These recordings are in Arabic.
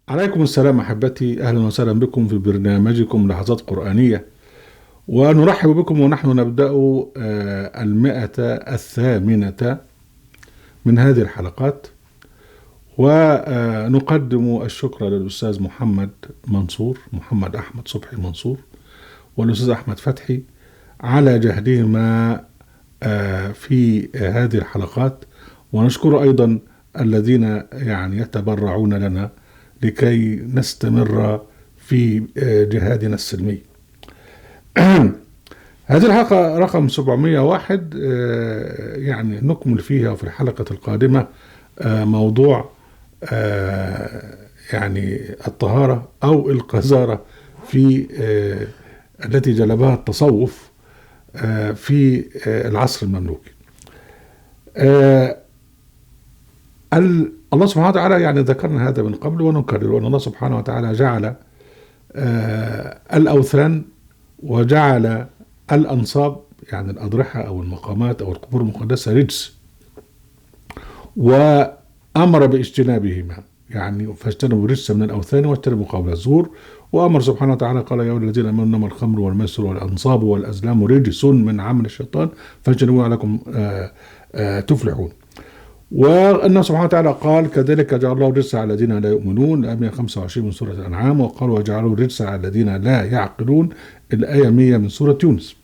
عليكم السلام أحبتي، أهلا وسهلا بكم في برنامجكم لحظات قرآنية. ونرحب بكم ونحن نبدأ 108 من هذه الحلقات. ونقدم الشكر للأستاذ محمد أحمد صبحي منصور والأستاذ أحمد فتحي على جهدهما في هذه الحلقات، ونشكر أيضا الذين يتبرعون لنا لكي نستمر في جهادنا السلمي. هذه الحلقة رقم 701 نكمل فيها في الحلقة القادمة موضوع الطهارة أو القذارة في التي جلبها التصوف في العصر المملوكي. الله سبحانه وتعالى ذكرنا هذا من قبل ونكرر، أن الله سبحانه وتعالى جعل الأوثان وجعل الأنصاب الأضرحة أو المقامات أو القبور المقدسة رجس، وأمر باجتنابهما، فاجتنبوا الرجس من الأوثان واجتنبوا قول الزور. وأمر سبحانه وتعالى قال: يا أيها الذين آمنوا إنما الخمر والميسر والأنصاب والأزلام رجس من عمل الشيطان فاجتنبوه لعلكم تفلحون. وأن سبحانه وتعالى قال: كذلك جعل الله الرجس على الذين لا يؤمنون، الآية 125 من سورة الأنعام. وقال: وجعلوا الرجس على الذين لا يعقلون، الآية 100 من سورة يونس.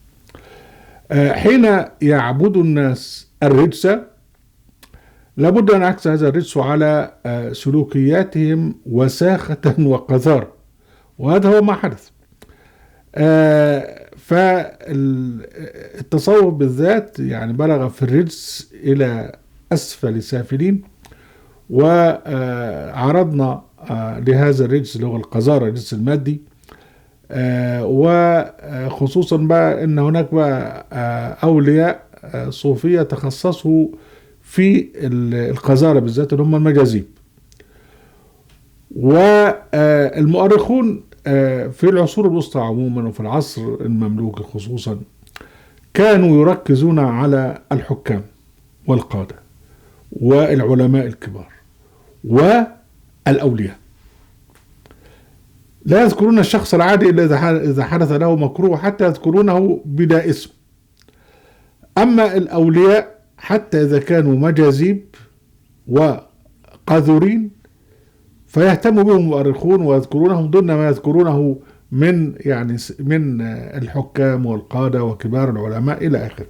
حين يعبد الناس الرجس لابد أن يعكس هذا الرجس على سلوكياتهم وساخة وقذارة، وهذا هو ما حدث. فالتصوف بالذات بلغ في الرجس إلى أسفل سافلين، وعرضنا لهذا الرجس اللي هو القذارة، الرجس المادي، وخصوصا بقى ان هناك بقى اولياء صوفية تخصصوا في القذارة بالذات، اللي هم المجاذيب. والمؤرخون في العصور الوسطى عموما وفي العصر المملوكي خصوصا كانوا يركزون على الحكام والقادة والعلماء الكبار والأولياء، لا يذكرون الشخص العادي إلا إذا حدث له مكروه، حتى يذكرونه بلا اسم. أما الأولياء حتى إذا كانوا مجاذيب وقذورين فيهتم بهم المؤرخون ويذكرونهم ضمن ما يذكرونه من من الحكام والقادة وكبار العلماء إلى آخره.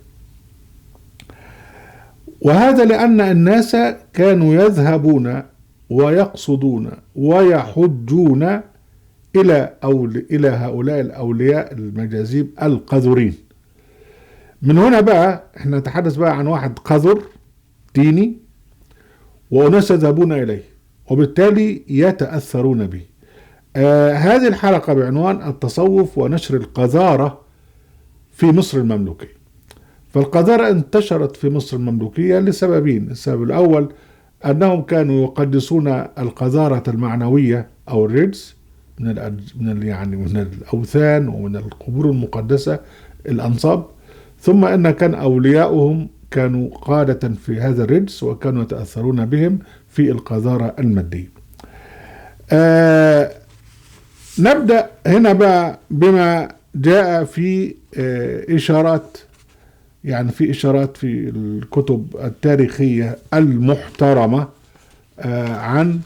وهذا لأن الناس كانوا يذهبون ويقصدون ويحجون إلى هؤلاء الأولياء المجاذيب القذورين. من هنا بقى احنا نتحدث بقى عن واحد قذر ديني وناس يذهبون إليه وبالتالي يتأثرون به. هذه الحلقة بعنوان التصوف ونشر القذارة في مصر المملوكية. فالقذارة انتشرت في مصر المملوكية لسببين: السبب الأول أنهم كانوا يقدسون القذارة المعنوية أو الرجس من الأوثان ومن القبور المقدسة الأنصاب، ثم أن كان أولياؤهم كانوا قادة في هذا الرجس وكانوا يتأثرون بهم في القذارة المادية. نبدأ هنا بقى بما جاء في إشارات، في إشارات في الكتب التاريخية المحترمة عن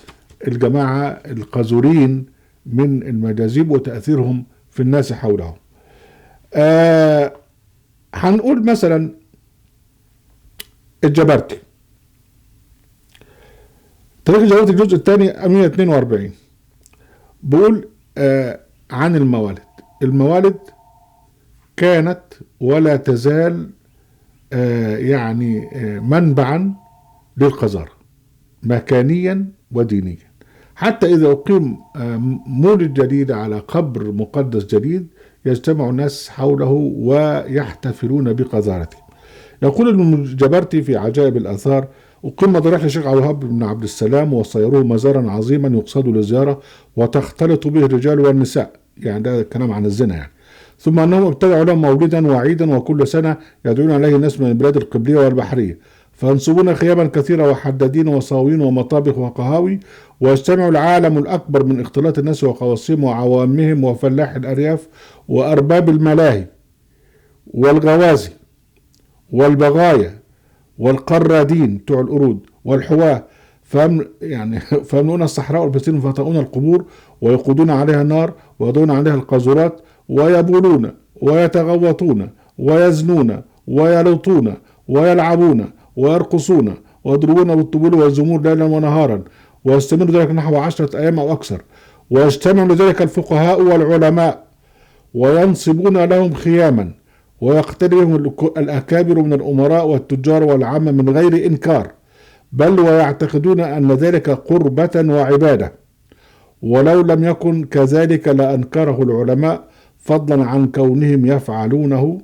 الجماعة القذورين من المجاذيب وتأثيرهم في الناس حولهم. هنقول مثلا الجبرتي، تاريخ الجبرتي الجزء الثاني 142 بيقول عن الموالد كانت ولا تزال منبعا للقذارة مكانيا ودينيا، حتى إذا أقيم مولد جديد على قبر مقدس جديد يجتمع الناس حوله ويحتفلون بقذارته. يقول الجبرتي في عجائب الآثار: أقيم ضريح لشيخ عبد الوهاب بن عبد السلام وصيروه مزارا عظيما يقصد للزيارة وتختلط به الرجال والنساء، ده الكلام عن الزنا. ثم أنهم ابتدعوا لهم مولدا وعيدا وكل سنة يدعون عليه الناس من البلاد القبلية والبحرية، فينصبون خياما كثيرة وحدادين وصاوين ومطابخ وقهاوي ويجتمع العالم الأكبر من اختلاط الناس وخواصهم وعوامهم وفلاح الأرياف وأرباب الملاهي والغوازي والبغايا والقرادين بتوع القرود والحواة، فيملؤون الصحراء والبستين فيطؤون القبور ويقودون عليها النار ويضعون عليها القاذورات ويبولون ويتغوطون ويزنون ويلطون ويلعبون ويرقصون ويضربون بالطبول والزمور ليلا ونهارا، ويستمر ذلك نحو 10 أيام أو أكثر. ويجتمع لذلك الفقهاء والعلماء وينصبون لهم خياما، ويقتدي بهم الأكابر من الأمراء والتجار والعامة من غير إنكار، بل ويعتقدون أن ذلك قربة وعبادة، ولو لم يكن كذلك لأنكره العلماء، فضلا عن كونهم يفعلونه،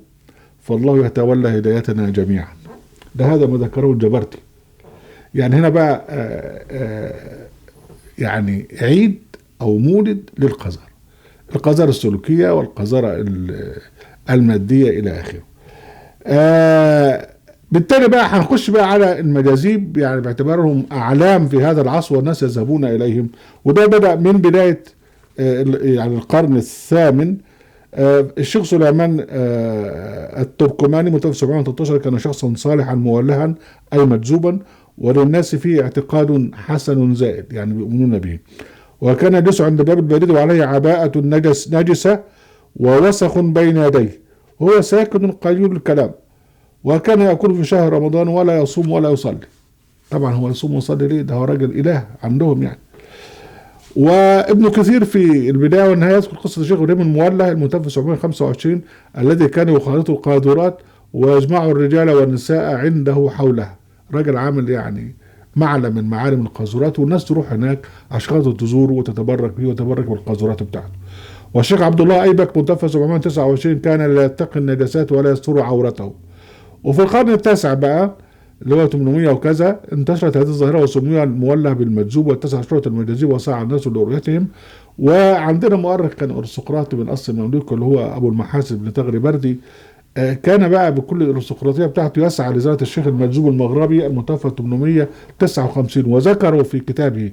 فالله يتولى هدايتنا جميعا. هذا ما ذكره الجبرتي. يعني هنا بقى يعني عيد أو مولد للقذارة، القذارة السلوكية والقذارة المادية إلى آخره. بالتالي بقى هنخش بقى على المجاذيب، يعني باعتبارهم أعلام في هذا العصر والناس يذهبون إليهم، وده بدأ من بداية يعني القرن الثامن. الشيخ سليمان التركماني متوفى 713 كان شخصا صالحا مولها أي مجذوبا، وللناس فيه اعتقاد حسن زائد، يعني بيؤمنون به. وكان يجلس عند باب البريد وعليه عباءة نجسة ووسخ بين يديه، وهو ساكن قليل الكلام، وكان يأكل في شهر رمضان ولا يصوم ولا يصلي. طبعا هو يصوم ويصلي ليه؟ ده هو راجل إله عندهم يعني. وابن كثير في البداية والنهاية يذكر قصة الشيخ إبراهيم المولى المتوفى 725 الذي كان يخالط القاذورات ويجمع الرجال والنساء عنده حولها، راجل عامل يعني معلم من معالم القاذورات، والناس تروح هناك عشان تزوره وتتبرك به وتتبرك بالقاذورات بتاعته. والشيخ عبد الله أيبك متوفى 729 كان لا يتقي النجاسات ولا يستر عورته. وفي القرن التاسع بقى اللي هو 800 وكذا انتشرت هذه الظاهرة وسمي المولى بالمجذوب، واتسع شرطة المجاذيب وسعى الناس لرؤيتهم. وعندنا مؤرخ كان أرستقراطي من أصل مملوك اللي هو أبو المحاسب بن تغري بردي، كان بقى بكل الأرستقراطية بتاعته يسعى لزيارة الشيخ المجذوب المغربي المتوفى 859، وذكروا في كتابه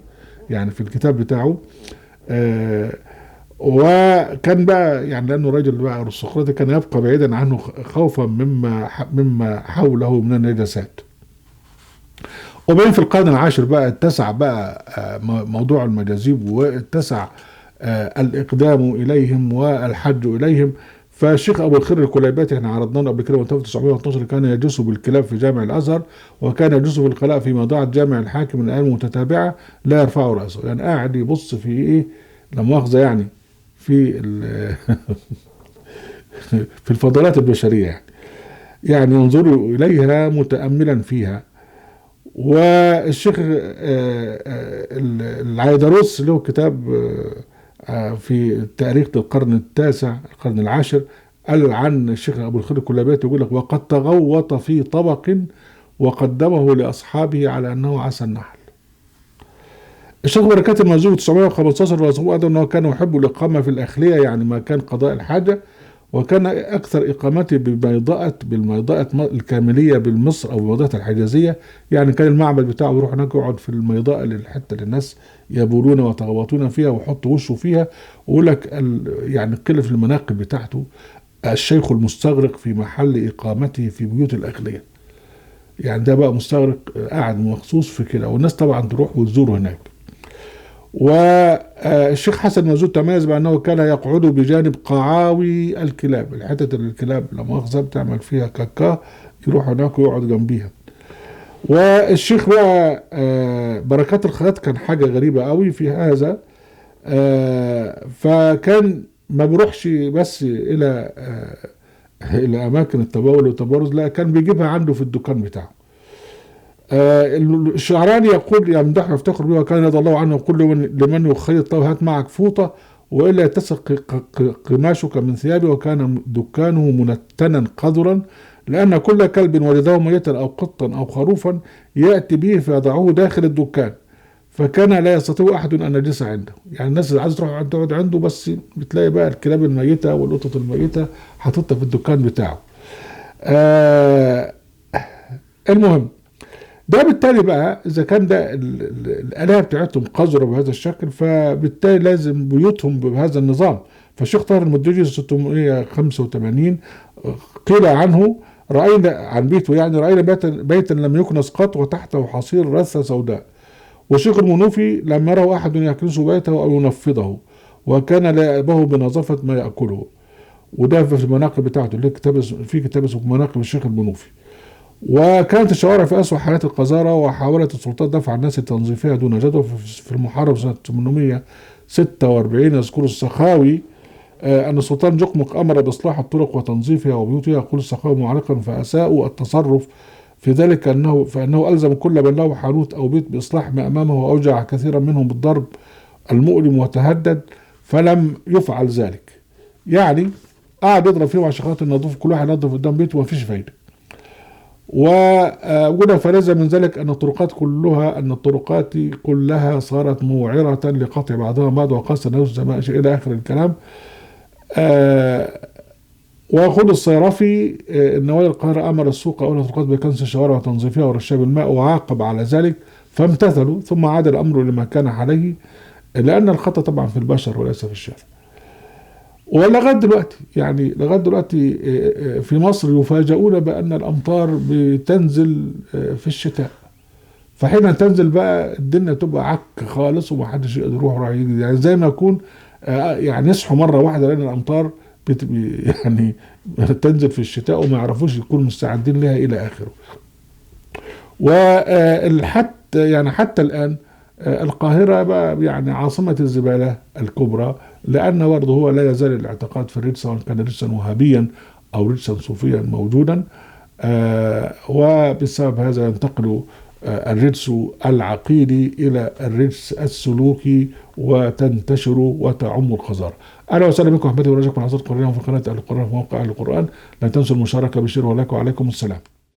يعني في الكتاب بتاعه. وكان بقى يعني لأنه راجل بقى أرستقراطي كان يبقى بعيدا عنه خوفا مما حوله من النجاسات. وبين في القرن العاشر بقى اتسع بقى موضوع المجاذيب، واتسع الإقدام إليهم والحج إليهم. فالشيخ أبو الخير الكليباتي احنا عرضناه قبل كده متوفى 912 كان يجلس بالكلاب في جامع الأزهر، وكان يجلس بالقلاء في موضوعة جامع الحاكم من الأيام المتتابعة لا يرفع رأسه، يعني قاعد يبص في إيه لا مؤاخذة يعني في في الفضلات البشرية يعني ينظر إليها متأملا فيها. والشيخ العيدروس له كتاب في تاريخ القرن التاسع القرن العاشر قال عن الشيخ أبو الخير الكلاباتي يقول لك وقد تغوط في طبق وقدمه لأصحابه على أنه عسل النحل. الشيخ بركات المرزوقي 915 وصفه أنه كان يحب الإقامة في الأخلية، يعني ما كان قضاء الحاجة، وكان أكثر إقامته بالميضاءة الكاملية بالمصر أو الميضاءة الحجازية، يعني كان المعبد بتاعه يروح هناك يقعد في الميضاءة للحتة اللي الناس يبولون ويتغوطون فيها ويحط وشه فيها، ويقول لك يعني قيل في المناقب بتاعته الشيخ المستغرق في محل إقامته في بيوت الأغنياء، يعني ده بقى مستغرق قاعد مخصوص في كده، والناس طبعا تروح وتزوره هناك. والشيخ حسن مزود تميز بأنه كان يقعد بجانب قعاوي الكلاب، الحتة الكلاب لما مؤاخذة بتعمل فيها كاكا يروح هناك ويقعد جنبيها. والشيخ بقى بركات الخياط كان حاجة غريبة قوي في هذا، فكان ما بيروحش بس إلى أماكن التبول والتبرز، لا كان بيجيبها عنده في الدكان بتاعه. الشعراني يقول يمدح ويفتخر به وكان رضي الله عنه يقول لمن يخيط له هات معك فوطة وإلا يتسق قماشك من ثيابه، وكان دكانه منتنا قذرا لأن كل كلب وجده ميتا أو قطا أو خروفا يأتي به فيضعه داخل الدكان، فكان لا يستطيع أحد أن يجلس عنده، يعني الناس اللي عايزة تروح تقعد عنده بس بتلاقي بقى الكلاب الميتة والقطط الميتة حاططها في الدكان بتاعه. المهم ده بالتالي بقى اذا كان ده الالهه بتاعتهم قذره بهذا الشكل، فبالتالي لازم بيوتهم بهذا النظام. فالشيخ طاهر المدرجي 685 قيل عنه: راينا عن بيته، يعني راينا بيتا لم يكنس قط وتحته حصير رثه سوداء. والشيخ المنوفي: لم يره احد يكنس بيته او ينفضه، وكان لا يأبه بنظافه ما ياكله. وده في المناقب بتاعته، اللي كتاب في كتاب اسمه مناقب الشيخ المنوفي. وكانت الشوارع في أسوأ حالات القذارة، وحاولت السلطات دفع الناس لتنظيفها دون جدوى. في المحرم سنة 846 يذكر السخاوي أن السلطان جقمق أمر بإصلاح الطرق وتنظيفها وبيوتها. يقول السخاوي معلقا: فأساءوا التصرف في ذلك فإنه ألزم كل من له حانوت أو بيت بإصلاح ما أمامه، وأوجع كثيرا منهم بالضرب المؤلم وتهدد، فلم يفعل ذلك. يعني قعد يضرب فيهم عشان خاطر النظافة، كل واحد ينظف قدام بيته ومفيش فايدة. وقلنا فلازم من ذلك أن الطرقات كلها صارت موعرة لقطع بعضها بعض، وقاس الناس زمان إلى آخر الكلام. ويقول الصيرفي: إن ولي القاهرة أمر السوق أو الطرقات بكنس الشوارع وتنظيفها ورشاب الماء، وعاقب على ذلك فامتثلوا، ثم عاد الأمر لما كان عليه، لأن الخطأ طبعا في البشر وليس في الشارع. ولغايه دلوقتي، يعني لغايه دلوقتي في مصر يفاجئون بان الامطار بتنزل في الشتاء، فحين تنزل بقى الدنيا تبقى عك خالص ومحدش يقدر يروح ولا يجي، يعني زي ما يكون يعني يصحوا مره واحده لان الامطار يعني تنزل في الشتاء وما يعرفوش يكونوا مستعدين لها الى اخره. وحتى يعني حتى الان القاهرة بقى يعني عاصمة الزبالة الكبرى، لأن برضه هو لا يزال الاعتقاد في الرجس، سواء كان رجسا وهابيا أو رجسا صوفيا موجودا. وبسبب هذا ينتقل الرجس العقيدي إلى الرجس السلوكي وتنتشر وتعم القذارة. أهلا وسهلا بكم أحبتي ورجاكم حضرتك قرآن في قناة أهل القرآن في موقع أهل القرآن. لا تنسوا المشاركة بالشير، ولكم وعليكم السلام.